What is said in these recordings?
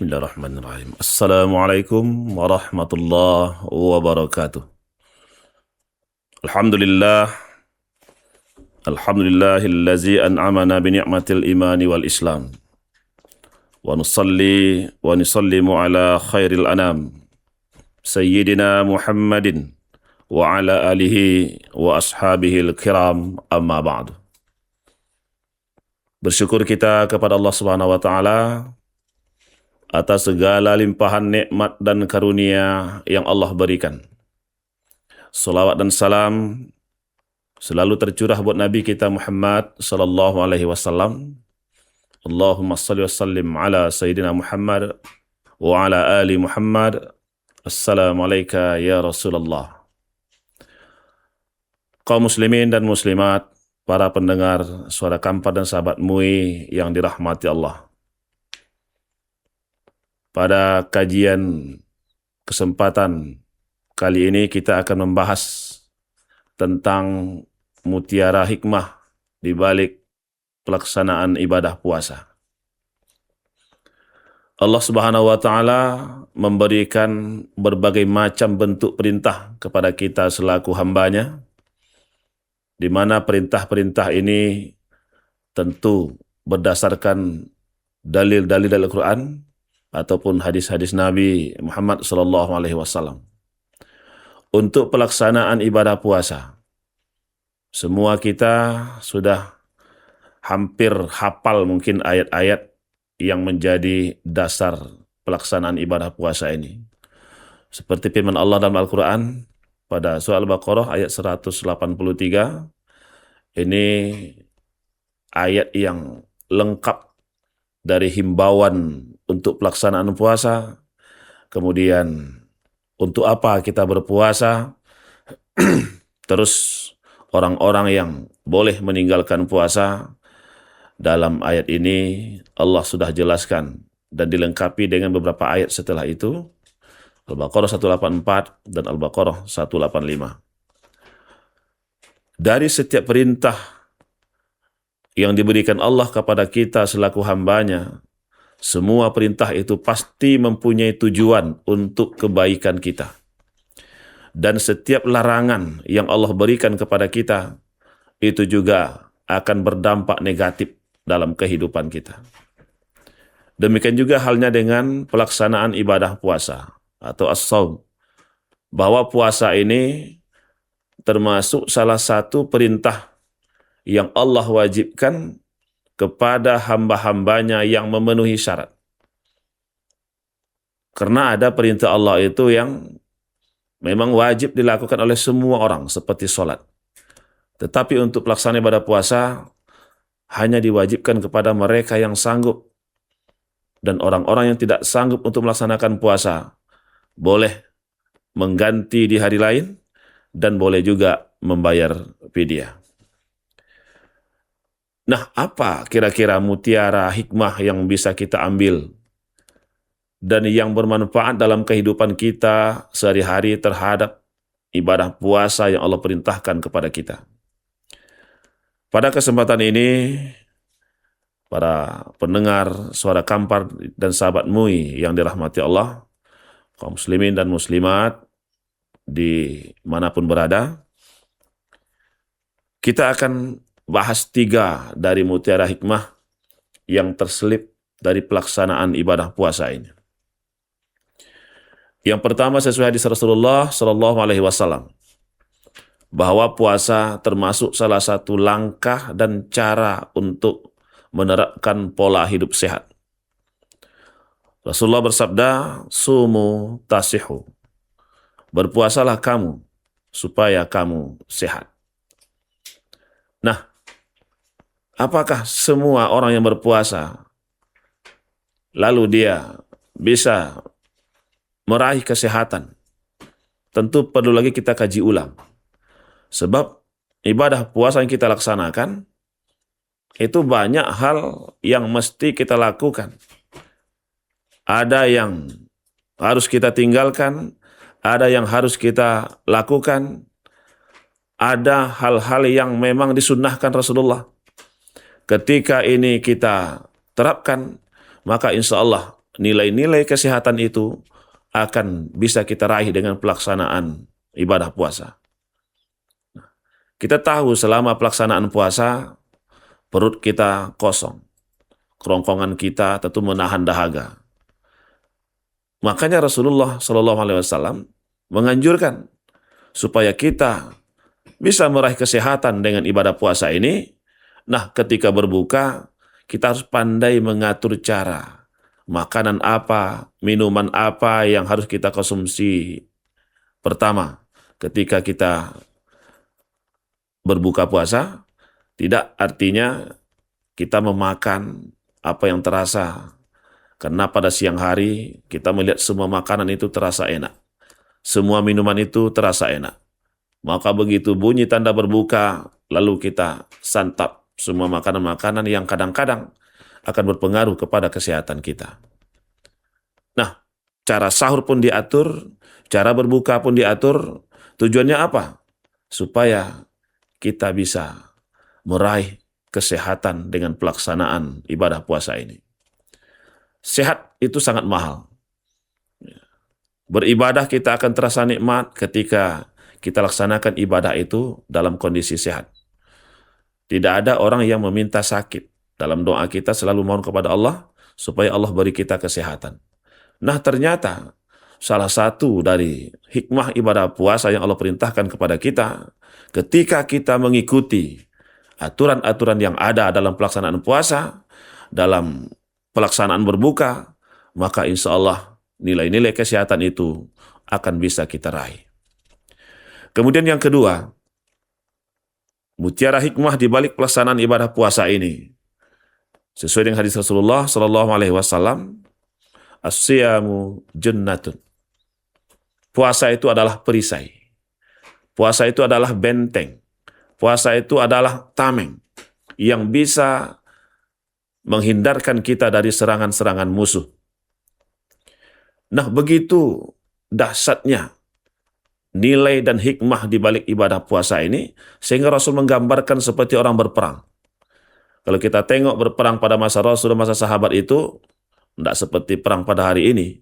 Bismillahirrahmanirrahim. Assalamualaikum warahmatullahi wabarakatuh. Alhamdulillah, alhamdulillahillazi an'amana bi ni'matil imani wal islam. Wa nusalli wa nusallimu ala khairil anam, sayyidina Muhammadin wa ala alihi wa ashabihil kiram, amma ba'du. Bersyukur kita kepada Allah Subhanahu wa taala atas segala limpahan nikmat dan karunia yang Allah berikan. Salawat dan salam selalu tercurah buat Nabi kita Muhammad sallallahu alaihi wasallam. Allahumma shalli wa sallim ala sayyidina Muhammad wa ala ali Muhammad. Assalamualaikum ya Rasulullah. Kaum muslimin dan muslimat, para pendengar suara Kampar dan sahabat MUI yang dirahmati Allah. Pada kajian kesempatan kali ini kita akan membahas tentang mutiara hikmah di balik pelaksanaan ibadah puasa. Allah Subhanahu wa taala memberikan berbagai macam bentuk perintah kepada kita selaku hambanya, di mana perintah-perintah ini tentu berdasarkan dalil-dalil dari Al-Quran ataupun hadis-hadis Nabi Muhammad sallallahu alaihi wasallam. Untuk pelaksanaan ibadah puasa, semua kita sudah hampir hafal mungkin ayat-ayat yang menjadi dasar pelaksanaan ibadah puasa ini. Seperti firman Allah dalam Al-Quran pada surah Al-Baqarah ayat 183, ini ayat yang lengkap dari himbauan untuk pelaksanaan puasa, kemudian untuk apa kita berpuasa, terus orang-orang yang boleh meninggalkan puasa. Dalam ayat ini Allah sudah jelaskan dan dilengkapi dengan beberapa ayat setelah itu, Al-Baqarah 184 dan Al-Baqarah 185. Dari setiap perintah yang diberikan Allah kepada kita selaku hambanya, semua perintah itu pasti mempunyai tujuan untuk kebaikan kita. Dan setiap larangan yang Allah berikan kepada kita, itu juga akan berdampak negatif dalam kehidupan kita. Demikian juga halnya dengan pelaksanaan ibadah puasa atau as-shaum, bahwa puasa ini termasuk salah satu perintah yang Allah wajibkan kepada hamba-hambanya yang memenuhi syarat. Karena ada perintah Allah itu yang memang wajib dilakukan oleh semua orang seperti sholat. Tetapi untuk pelaksanaan ibadah puasa hanya diwajibkan kepada mereka yang sanggup. Dan orang-orang yang tidak sanggup untuk melaksanakan puasa boleh mengganti di hari lain dan boleh juga membayar fidyah. Nah, apa kira-kira mutiara hikmah yang bisa kita ambil dan yang bermanfaat dalam kehidupan kita sehari-hari terhadap ibadah puasa yang Allah perintahkan kepada kita? Pada kesempatan ini, para pendengar suara Kampar dan sahabat MUI yang dirahmati Allah, kaum muslimin dan muslimat dimanapun berada, kita akan bahas 3 dari mutiara hikmah yang terselip dari pelaksanaan ibadah puasa ini. Yang pertama, sesuai hadis Rasulullah sallallahu alaihi wasallam, bahwa puasa termasuk salah satu langkah dan cara untuk menerapkan pola hidup sehat. Rasulullah bersabda, "Sumu tasihu." Berpuasalah kamu supaya kamu sehat. Nah, apakah semua orang yang berpuasa lalu dia bisa meraih kesehatan? Tentu perlu lagi kita kaji ulang. Sebab ibadah puasa yang kita laksanakan itu banyak hal yang mesti kita lakukan. Ada yang harus kita tinggalkan, ada yang harus kita lakukan, ada hal-hal yang memang disunnahkan Rasulullah. Ketika ini kita terapkan, maka insya Allah nilai-nilai kesehatan itu akan bisa kita raih dengan pelaksanaan ibadah puasa. Kita tahu selama pelaksanaan puasa, perut kita kosong, kerongkongan kita tentu menahan dahaga. Makanya Rasulullah Shallallahu Alaihi Wasallam menganjurkan supaya kita bisa meraih kesehatan dengan ibadah puasa ini. Nah, ketika berbuka, kita harus pandai mengatur cara. Makanan apa, minuman apa yang harus kita konsumsi. Pertama, ketika kita berbuka puasa, tidak artinya kita memakan apa yang terasa. Karena pada siang hari, kita melihat semua makanan itu terasa enak. Semua minuman itu terasa enak. Maka begitu bunyi tanda berbuka, lalu kita santap semua makanan-makanan yang kadang-kadang akan berpengaruh kepada kesehatan kita. Nah, cara sahur pun diatur, cara berbuka pun diatur. Tujuannya apa? Supaya kita bisa meraih kesehatan dengan pelaksanaan ibadah puasa ini. Sehat itu sangat mahal. Beribadah kita akan terasa nikmat ketika kita laksanakan ibadah itu dalam kondisi sehat. Tidak ada orang yang meminta sakit. Dalam doa kita selalu mohon kepada Allah supaya Allah beri kita kesehatan. Nah, ternyata salah satu dari hikmah ibadah puasa yang Allah perintahkan kepada kita, ketika kita mengikuti aturan-aturan yang ada dalam pelaksanaan puasa, dalam pelaksanaan berbuka, maka insya Allah nilai-nilai kesehatan itu akan bisa kita raih. Kemudian yang kedua, mutiara hikmah di balik pelaksanaan ibadah puasa ini, sesuai dengan hadis Rasulullah Shallallahu Alaihi Wasallam, as-siyamu jannatun. Puasa itu adalah perisai. Puasa itu adalah benteng. Puasa itu adalah tameng yang bisa menghindarkan kita dari serangan-serangan musuh. Nah, begitu dahsyatnya nilai dan hikmah di balik ibadah puasa ini, sehingga Rasul menggambarkan seperti orang berperang. Kalau kita tengok berperang pada masa Rasul dan masa sahabat itu, tidak seperti perang pada hari ini.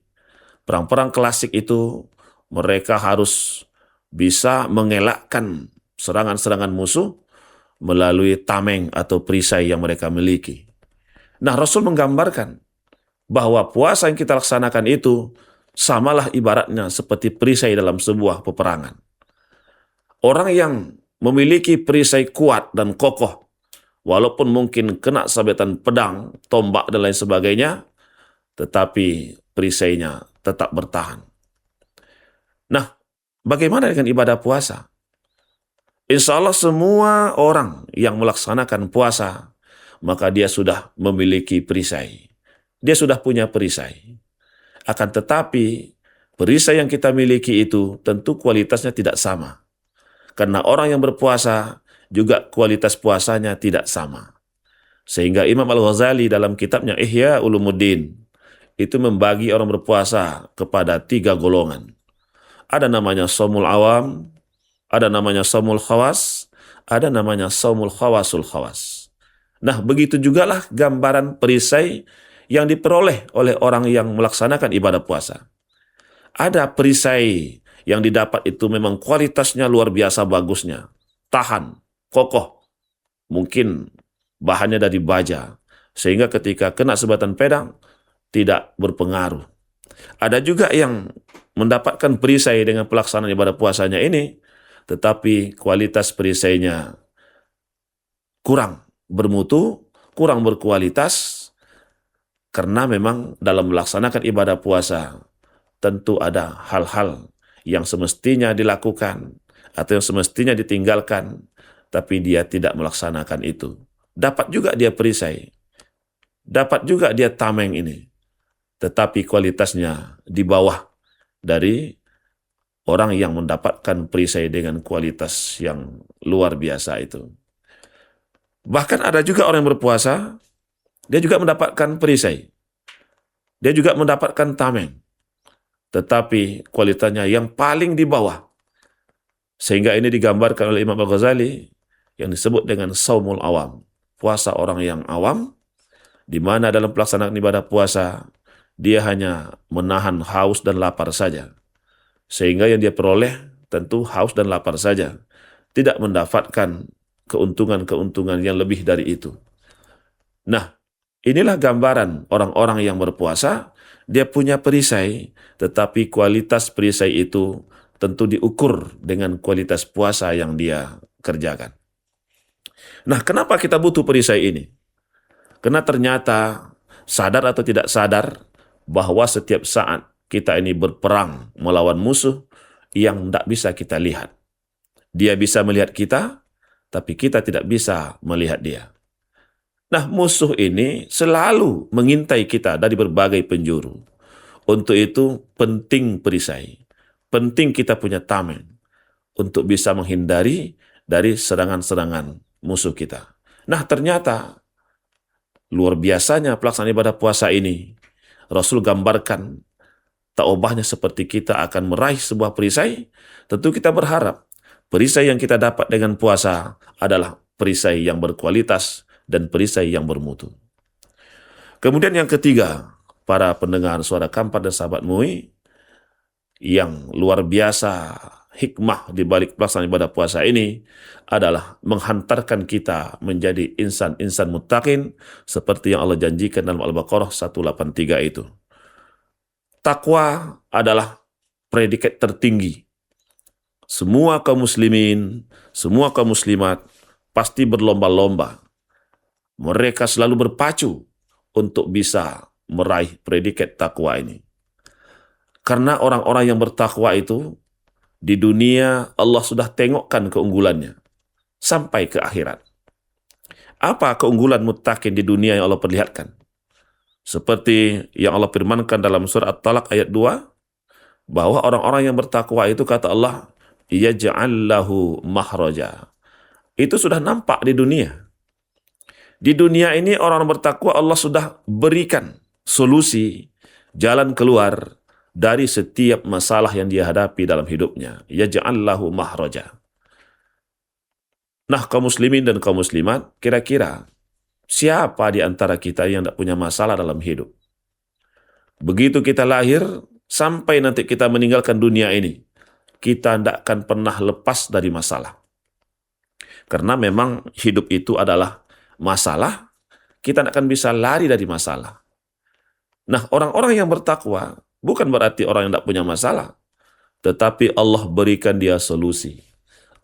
Perang-perang klasik itu, mereka harus bisa mengelakkan serangan-serangan musuh melalui tameng atau perisai yang mereka miliki. Nah, Rasul menggambarkan bahwa puasa yang kita laksanakan itu samalah ibaratnya seperti perisai dalam sebuah peperangan. Orang yang memiliki perisai kuat dan kokoh, walaupun mungkin kena sabetan pedang, tombak, dan lain sebagainya, tetapi perisainya tetap bertahan. Nah, bagaimana dengan ibadah puasa? Insya Allah semua orang yang melaksanakan puasa, maka dia sudah memiliki perisai. Dia sudah punya perisai. Akan tetapi, perisai yang kita miliki itu tentu kualitasnya tidak sama. Karena orang yang berpuasa juga kualitas puasanya tidak sama. Sehingga Imam Al-Ghazali dalam kitabnya Ihya Ulumuddin itu membagi orang berpuasa kepada 3 golongan. Ada namanya shaumul awam, ada namanya shaumul khawas, ada namanya shaumul khawasul khawas. Nah, begitu jugalah gambaran perisai yang diperoleh oleh orang yang melaksanakan ibadah puasa. Ada perisai yang didapat itu memang kualitasnya luar biasa bagusnya, tahan, kokoh, mungkin bahannya dari baja, sehingga ketika kena sebatan pedang tidak berpengaruh. Ada juga yang mendapatkan perisai dengan pelaksanaan ibadah puasanya ini, tetapi kualitas perisainya kurang bermutu, kurang berkualitas, karena memang dalam melaksanakan ibadah puasa tentu ada hal-hal yang semestinya dilakukan atau yang semestinya ditinggalkan, tapi dia tidak melaksanakan itu. Dapat juga dia perisai, dapat juga dia tameng ini, tetapi kualitasnya di bawah dari orang yang mendapatkan perisai dengan kualitas yang luar biasa itu. Bahkan ada juga orang yang berpuasa, dia juga mendapatkan perisai. Dia juga mendapatkan tameng. Tetapi kualitasnya yang paling di bawah. Sehingga ini digambarkan oleh Imam Al-Ghazali yang disebut dengan shaumul awam. Puasa orang yang awam, di mana dalam pelaksanaan ibadah puasa, dia hanya menahan haus dan lapar saja. Sehingga yang dia peroleh tentu haus dan lapar saja. Tidak mendapatkan keuntungan-keuntungan yang lebih dari itu. Nah, inilah gambaran orang-orang yang berpuasa. Dia punya perisai, tetapi kualitas perisai itu tentu diukur dengan kualitas puasa yang dia kerjakan. Nah, kenapa kita butuh perisai ini? Karena ternyata sadar atau tidak sadar bahwa setiap saat kita ini berperang melawan musuh yang tidak bisa kita lihat. Dia bisa melihat kita, tapi kita tidak bisa melihat dia. Nah, musuh ini selalu mengintai kita dari berbagai penjuru. Untuk itu penting perisai. Penting kita punya tameng untuk bisa menghindari dari serangan-serangan musuh kita. Nah, ternyata luar biasanya pelaksanaan ibadah puasa ini. Rasul gambarkan tak ubahnya seperti kita akan meraih sebuah perisai. Tentu kita berharap perisai yang kita dapat dengan puasa adalah perisai yang berkualitas dan perisai yang bermutu. Kemudian yang ketiga, para pendengar Suara Kampar dan sahabat MUI, yang luar biasa hikmah di balik pelaksanaan ibadah puasa ini adalah menghantarkan kita menjadi insan-insan muttaqin seperti yang Allah janjikan dalam Al-Baqarah 183 itu. Takwa adalah predikat tertinggi. Semua kaum muslimin, semua kaum muslimat pasti berlomba-lomba. Mereka selalu berpacu untuk bisa meraih predikat takwa ini. Karena orang-orang yang bertakwa itu di dunia Allah sudah tengokkan keunggulannya sampai ke akhirat. Apa keunggulan muttaqin di dunia yang Allah perlihatkan? Seperti yang Allah firmankan dalam surah At-Talaq ayat 2, bahwa orang-orang yang bertakwa itu kata Allah, yaj'al lahu mahraja. Itu sudah nampak di dunia. Di dunia ini orang-orang bertakwa Allah sudah berikan solusi, jalan keluar dari setiap masalah yang dia hadapi dalam hidupnya. Yaj'al lahu mahraja. Nah, kaum muslimin dan kaum muslimat, kira-kira siapa di antara kita yang tidak punya masalah dalam hidup? Begitu kita lahir, sampai nanti kita meninggalkan dunia ini, kita tidak akan pernah lepas dari masalah. Karena memang hidup itu adalah masalah, kita tidak akan bisa lari dari masalah. Nah, orang-orang yang bertakwa bukan berarti orang yang tidak punya masalah, tetapi Allah berikan dia solusi.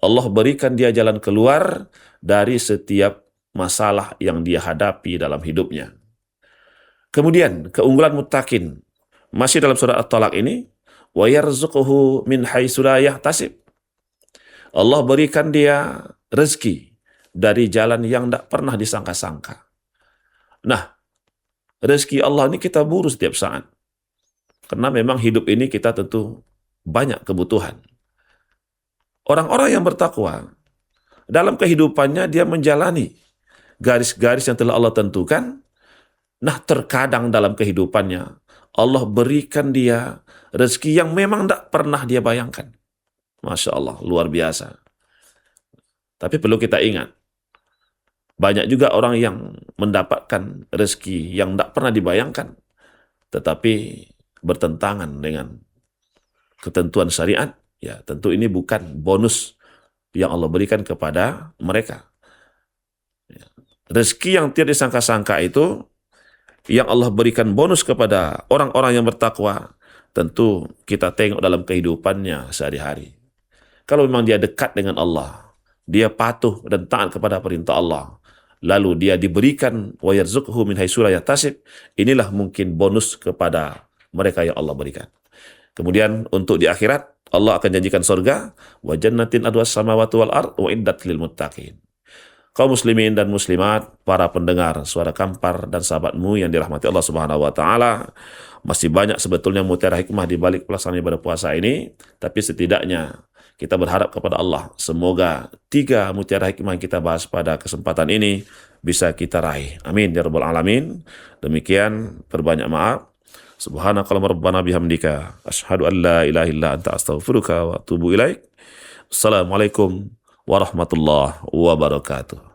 Allah berikan dia jalan keluar dari setiap masalah yang dia hadapi dalam hidupnya. Kemudian, keunggulan muttaqin masih dalam surah At-Talaq ini, wa yarzuquhu min haitsu la yahtasib. Allah berikan dia rezeki dari jalan yang tidak pernah disangka-sangka. Nah, rezeki Allah ini kita buru setiap saat. Karena memang hidup ini kita tentu banyak kebutuhan. Orang-orang yang bertakwa, dalam kehidupannya dia menjalani garis-garis yang telah Allah tentukan. Nah, terkadang dalam kehidupannya, Allah berikan dia rezeki yang memang tidak pernah dia bayangkan. Masya Allah, luar biasa. Tapi perlu kita ingat, banyak juga orang yang mendapatkan rezeki yang tidak pernah dibayangkan, tetapi bertentangan dengan ketentuan syariat. Ya, tentu ini bukan bonus yang Allah berikan kepada mereka. Ya. Rezeki yang tidak disangka-sangka itu, yang Allah berikan bonus kepada orang-orang yang bertakwa, tentu kita tengok dalam kehidupannya sehari-hari. Kalau memang dia dekat dengan Allah, dia patuh dan taat kepada perintah Allah, lalu dia diberikan wa yarzuqhu min haitsu la yahtasib, inilah mungkin bonus kepada mereka yang Allah berikan. Kemudian untuk di akhirat, Allah akan janjikan surga, wa jannatin adwas samawati wal ard wa iddat lil muttaqin. Kaum muslimin dan muslimat, para pendengar Suara Kampar dan sahabatmu yang dirahmati Allah Subhanahu wa taala, masih banyak sebetulnya mutiara hikmah di balik pelaksanaan ibadah puasa ini, tapi setidaknya kita berharap kepada Allah, semoga 3 mutiara hikmah yang kita bahas pada kesempatan ini bisa kita raih. Amin ya rabbal alamin. Demikian, perbanyak maaf. Subhanakallahumma rabbana bihamdika asyhadu an la ilaha illa anta astaghfiruka wa atubu ilaik. Assalamualaikum warahmatullahi wabarakatuh.